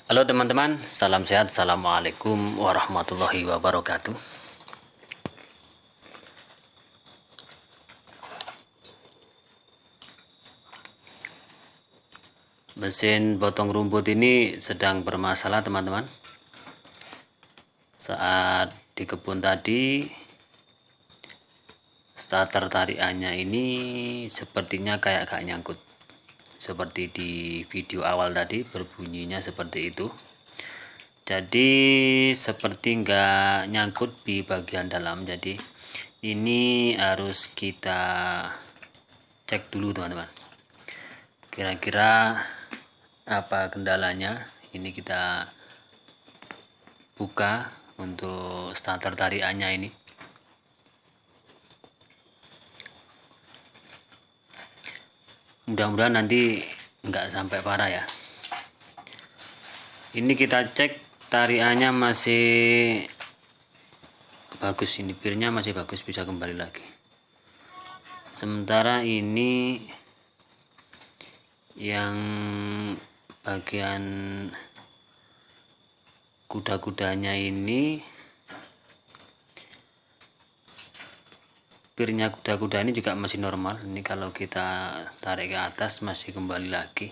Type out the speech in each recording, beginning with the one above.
Halo teman-teman, salam sehat, assalamualaikum warahmatullahi wabarakatuh. Mesin potong rumput ini sedang bermasalah teman-teman. Saat di kebun tadi, starter tarikannya ini sepertinya kayak gak nyangkut. Seperti di video awal tadi berbunyinya seperti itu. Jadi seperti nggak nyangkut di bagian dalam. Jadi ini harus kita cek dulu teman-teman. Kira-kira apa kendalanya. Ini kita buka untuk starter tarikannya ini. Mudah-mudahan nanti nggak sampai parah ya. Ini kita cek tarikannya masih bagus, ini pirnya masih bagus, bisa kembali lagi. Sementara ini yang bagian kuda-kudanya ini, pirnya kuda-kuda ini juga masih normal. Ini kalau kita tarik ke atas masih kembali lagi,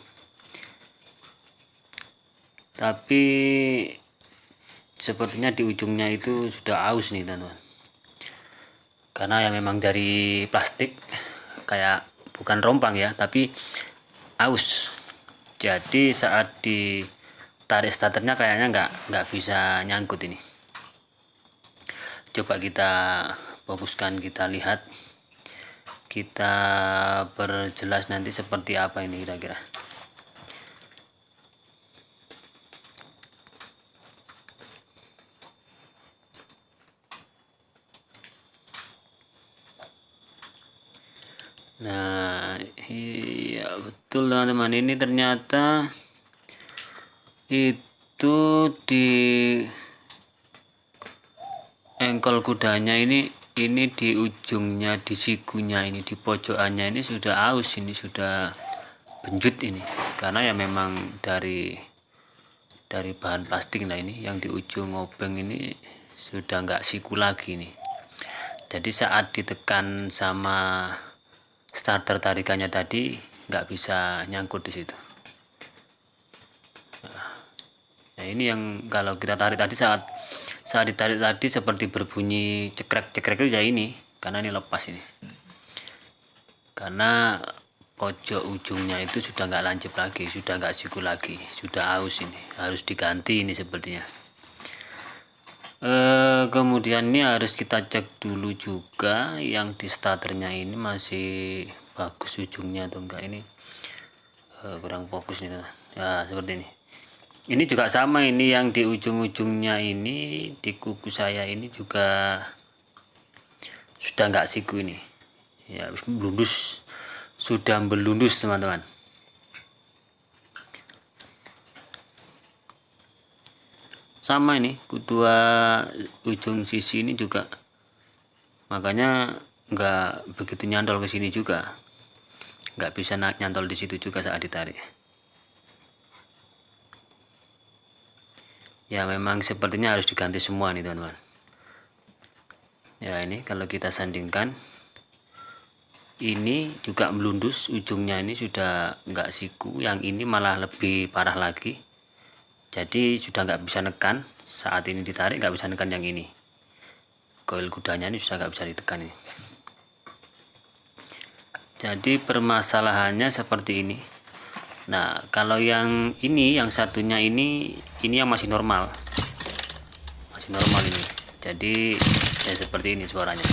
tapi sepertinya di ujungnya itu sudah aus nih teman-teman, karena ya memang dari plastik, kayak bukan rompang ya, tapi aus. Jadi saat ditarik starternya kayaknya nggak bisa nyangkut ini. Coba kita fokuskan, kita lihat, kita perjelas nanti seperti apa ini kira-kira. Nah, iya betul teman-teman, ini ternyata itu di engkol kudanya ini di ujungnya, di sikunya ini, di pojokannya ini sudah aus, ini sudah benjut ini, karena ya memang dari bahan plastik. Nah ini yang di ujung obeng ini sudah nggak siku lagi nih. Jadi saat ditekan sama starter tarikannya tadi nggak bisa nyangkut di situ. Nah ini yang kalau kita tarik tadi, saat ditarik tadi seperti berbunyi cekrek-cekrek itu ya ini, karena ini lepas ini, karena pojok ujungnya itu sudah nggak lancip lagi, sudah nggak siku lagi, sudah aus, ini harus diganti ini sepertinya. Kemudian ini harus kita cek dulu juga yang di starternya ini masih bagus ujungnya atau enggak. Ini kurang fokus nih ya, seperti ini juga sama, ini yang di ujung-ujungnya ini, di kuku saya ini juga sudah nggak siku ini ya, belundus, sudah belundus teman-teman. Sama ini kedua ujung sisi ini juga, makanya nggak begitu nyantol ke sini juga, nggak bisa nyantol di situ juga saat ditarik. Ya memang sepertinya harus diganti semua nih teman-teman. Ya ini kalau kita sandingkan, ini juga melundus, ujungnya ini sudah nggak siku, yang ini malah lebih parah lagi. Jadi sudah nggak bisa nekan, saat ini ditarik nggak bisa nekan yang ini, koil kudanya ini sudah nggak bisa ditekan ini. Jadi permasalahannya seperti ini. Nah kalau yang ini, yang satunya ini yang masih normal, ini. Jadi ya seperti ini suaranya,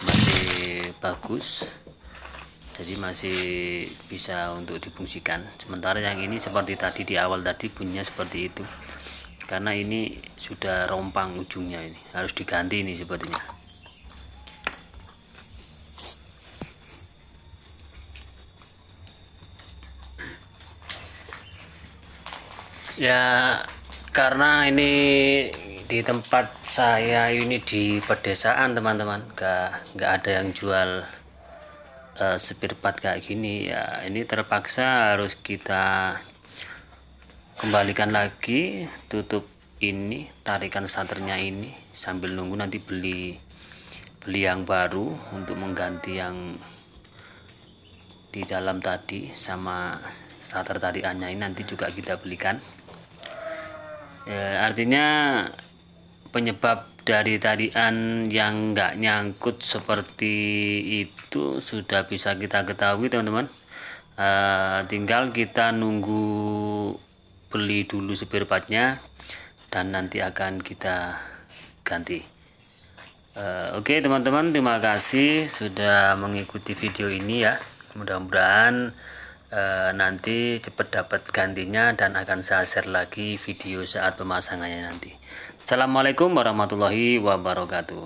masih bagus, jadi masih bisa untuk difungsikan. Sementara yang ini seperti tadi di awal tadi bunyinya seperti itu, karena ini sudah rompang ujungnya, ini harus diganti ini sepertinya. Ya karena ini di tempat saya ini di pedesaan teman-teman, nggak ada yang jual spare part kayak gini ya. Ini terpaksa harus kita kembalikan lagi, tutup ini, tarikan starternya ini sambil nunggu nanti beli yang baru untuk mengganti yang di dalam tadi, sama starter tariannya ini nanti juga kita belikan. Artinya penyebab dari tarian yang nggak nyangkut seperti itu sudah bisa kita ketahui, teman-teman. Tinggal kita nunggu beli dulu spare partnya dan nanti akan kita ganti. Oke teman-teman, terima kasih sudah mengikuti video ini ya. Mudah-mudahan nanti cepat dapat gantinya dan akan saya share lagi video saat pemasangannya nanti. Assalamualaikum warahmatullahi wabarakatuh.